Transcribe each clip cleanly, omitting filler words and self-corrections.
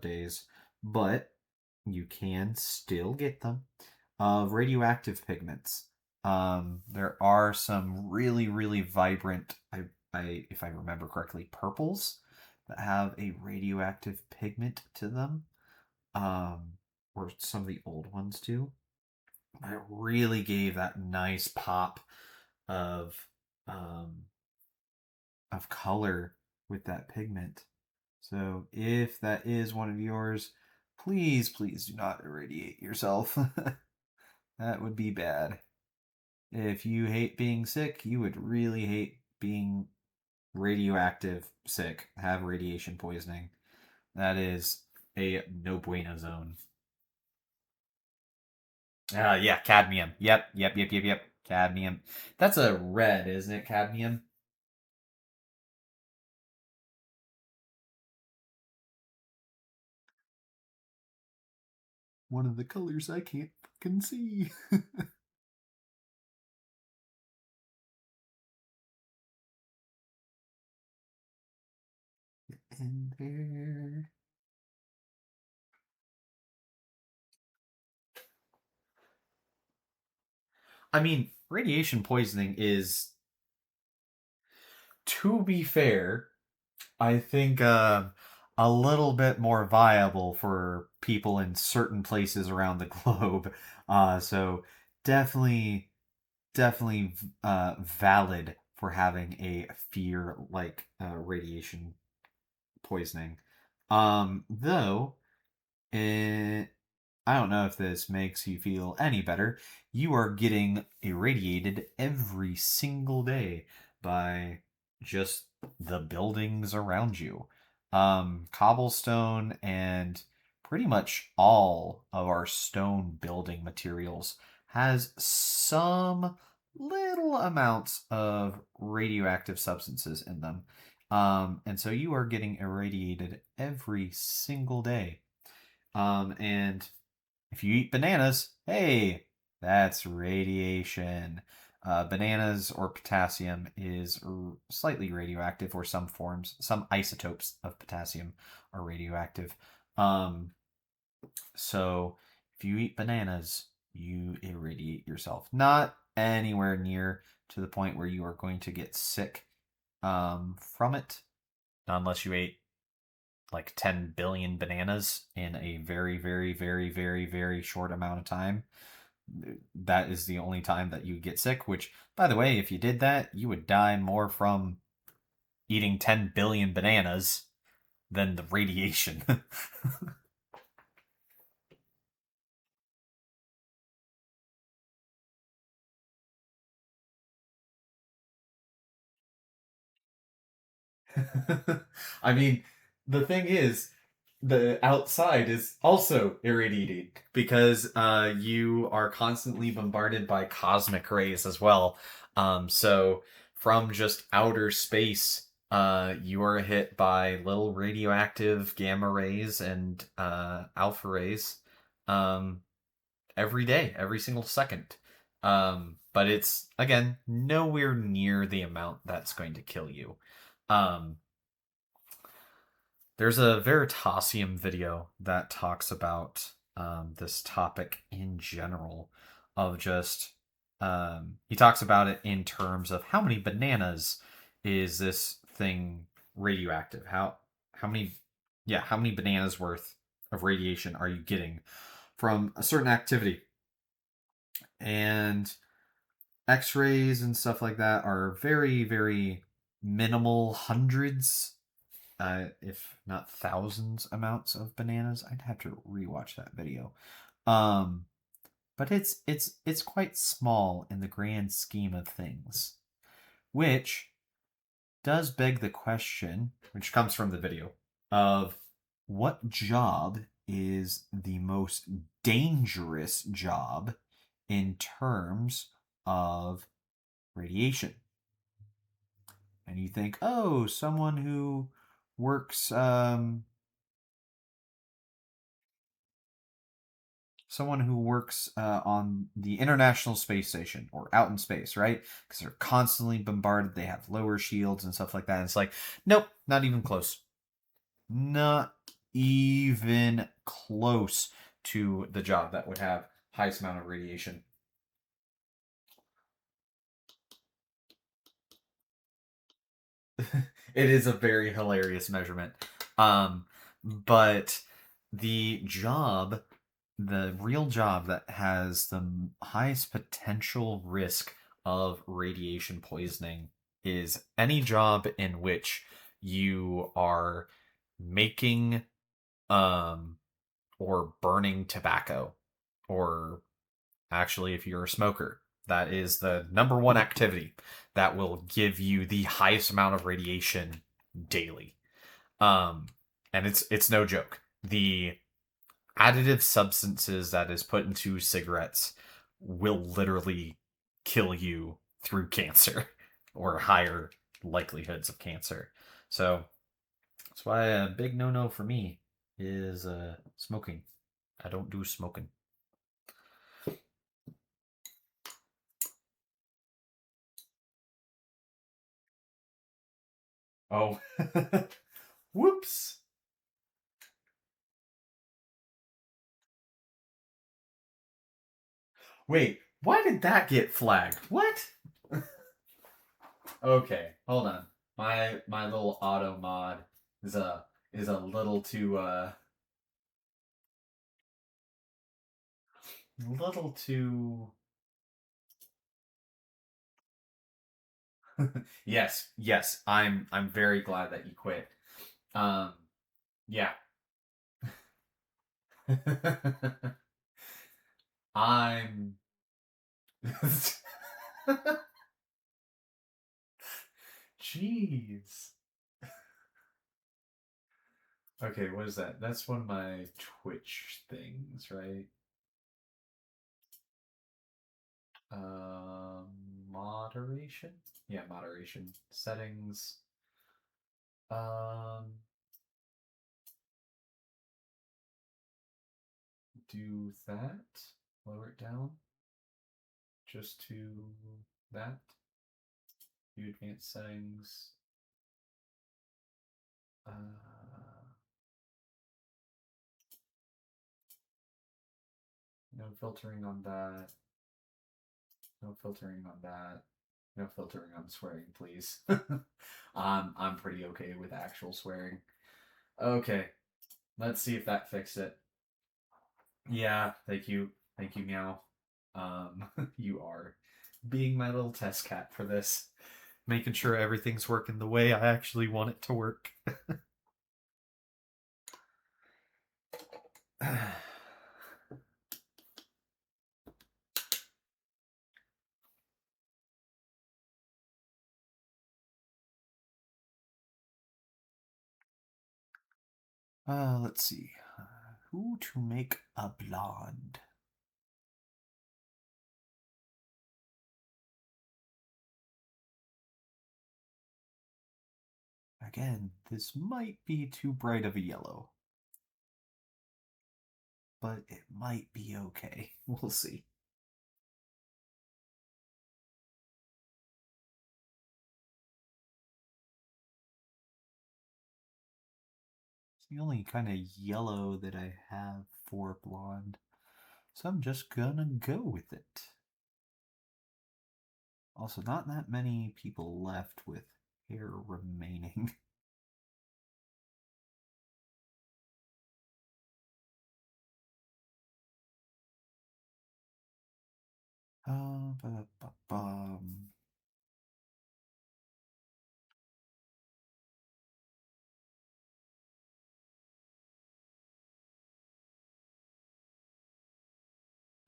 nowadays, but you can still get them. Radioactive pigments. There are some really, really vibrant, if I remember correctly, purples that have a radioactive pigment to them. Um, or some of the old ones do. It really gave that nice pop of um, of color with that pigment. So if that is one of yours, please, please do not irradiate yourself. That would be bad. If you hate being sick, you would really hate being radioactive sick, have radiation poisoning. That is a no bueno zone. Yeah, cadmium. Yep. Cadmium. That's a red, isn't it? Cadmium. One of the colors I can't fucking see. And there. I mean, radiation poisoning is, to be fair, I think a little bit more viable for people in certain places around the globe. So definitely, definitely valid for having a fear like radiation poisoning. Though, eh, I don't know if this makes you feel any better. You are getting irradiated every single day by just the buildings around you. Cobblestone and pretty much all of our stone building materials has some little amounts of radioactive substances in them. And so you are getting irradiated every single day. And if you eat bananas, hey, that's radiation. Bananas or potassium is slightly radioactive, or some forms, some isotopes of potassium are radioactive. Um, so if you eat bananas, you irradiate yourself. Not anywhere near to the point where you are going to get sick from it, unless you ate like 10 billion bananas in a very, very, very, very, very short amount of time. That is the only time that you get sick, which, by the way, if you did that, you would die more from eating 10 billion bananas than the radiation. I mean, the thing is, the outside is also irradiated because you are constantly bombarded by cosmic rays as well. So from just outer space, you are hit by little radioactive gamma rays and alpha rays um, every day, every single second. But it's, again, nowhere near the amount that's going to kill you. Um, there's a Veritasium video that talks about this topic in general, of just he talks about it in terms of how many bananas is this thing radioactive? How many, yeah, how many bananas worth of radiation are you getting from a certain activity? And X-rays and stuff like that are very, very minimal, hundreds, if not thousands amounts of bananas. I'd have to rewatch that video. Um, but it's quite small in the grand scheme of things, which does beg the question, which comes from the video, of what job is the most dangerous job in terms of radiation. And you think, oh, works someone who works on the International Space Station or out in space, right? Because they're constantly bombarded. They have lower shields and stuff like that. And it's like, nope, not even close. Not even close to the job that would have highest amount of radiation. It is a very hilarious measurement. But the job, the real job that has the highest potential risk of radiation poisoning is any job in which you are making um or burning tobacco, or actually if you're a smoker, that is the number one activity that will give you the highest amount of radiation daily. um and it's no joke. The additive substances that is put into cigarettes will literally kill you through cancer or higher likelihoods of cancer. So that's why a big no-no for me is smoking. I don't do smoking. Oh, whoops. Wait, why did that get flagged? What? Okay, hold on. My little auto mod is a little too. Yes, yes. I'm very glad that you quit. Um, yeah. I'm. Jeez. Okay, what is that? That's one of my Twitch things, right? Um, Moderation? Yeah, moderation. Settings. Um, do that. Lower it down. Just to that. View advanced settings. No filtering on that. No filtering on that. No filtering on swearing, please. I'm pretty okay with actual swearing. Okay, let's see if that fixed it. Yeah, thank you, meow. You are being my little test cat for this, making sure everything's working the way I actually want it to work. Let's see. Who to make a blonde? Again, this might be too bright of a yellow, but it might be okay. We'll see. It's the only kind of yellow that I have for blonde, so I'm just gonna go with it. Also, not that many people left with hair remaining. Ba-ba-ba-bum.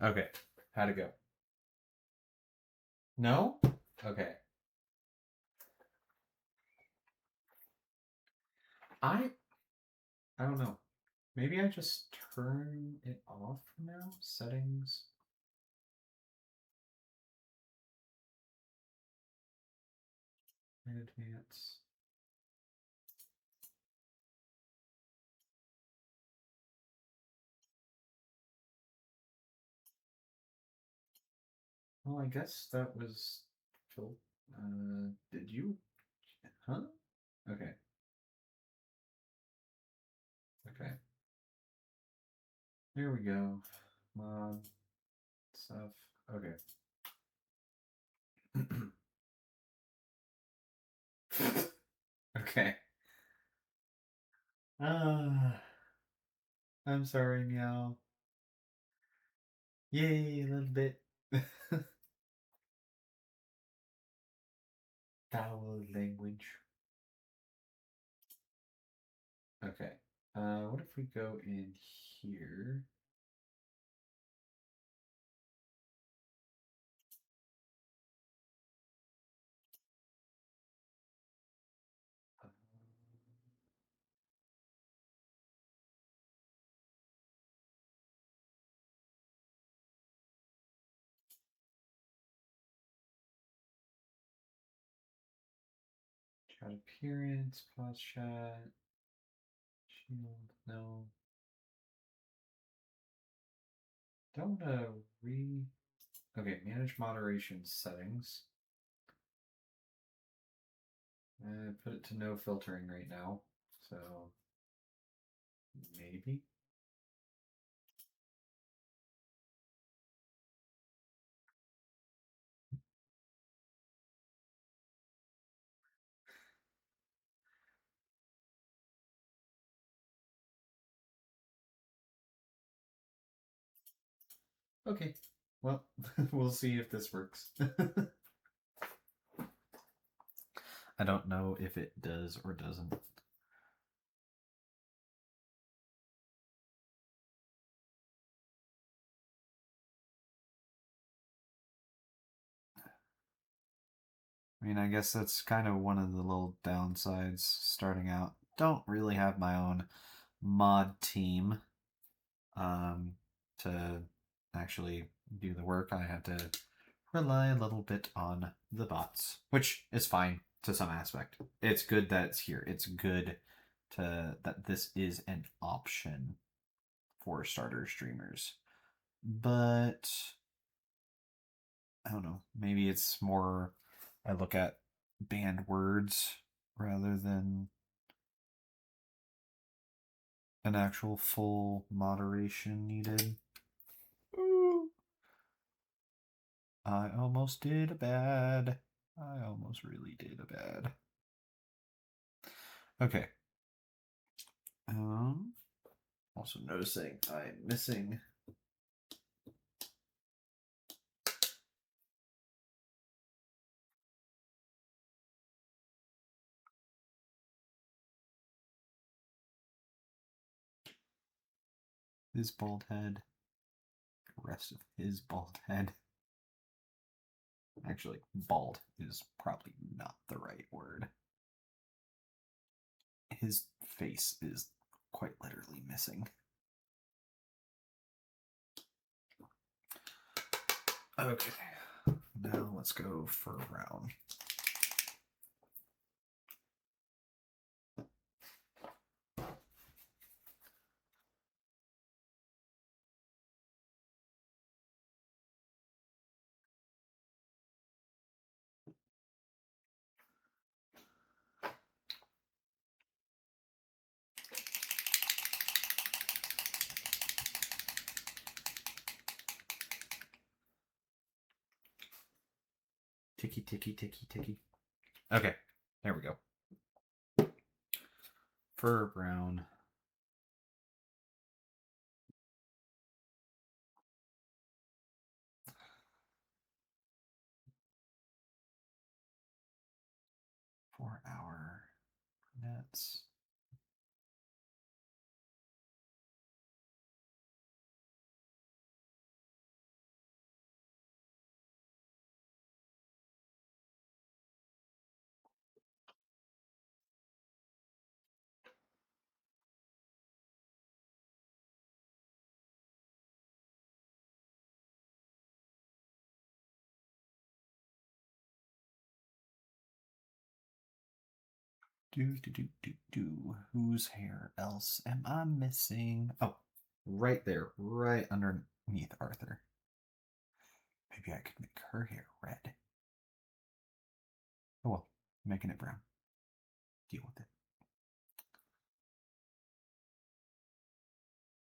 Okay, how'd it go? No? Okay. I I don't know. Maybe I just turn it off now? Settings. Advance. Well, I guess that was Phil. Did you? Huh? Okay. Okay. Here we go. Mod stuff. Okay. Okay. I'm sorry, meow. Yay, a little bit. Foul language. Okay. What if we go in here? Chat appearance, pause chat, shield, no. Don't okay, manage moderation settings. Put it to no filtering right now. So maybe. Okay. Well, we'll see if this works. I don't know if it does or doesn't. I mean, I guess that's kind of one of the little downsides starting out. Don't really have my own mod team to actually do the work. I have to rely a little bit on the bots, which is fine to some aspect. It's good that it's here. It's good that this is an option for starter streamers. But I don't know. Maybe it's more I look at banned words rather than an actual full moderation needed. Ooh. I almost did a bad. I almost really did a bad. Okay. Also noticing I'm missing his bald head, the rest of his bald head. Actually, bald is probably not the right word. His face is quite literally missing. Okay, now let's go for a round. Ticky, ticky, ticky, ticky. Okay, there we go. Fur brown. Four-hour nets. Whose hair else am I missing? Oh, right there, right underneath Arthur. Maybe I could make her hair red. Oh well, making it brown. Deal with it.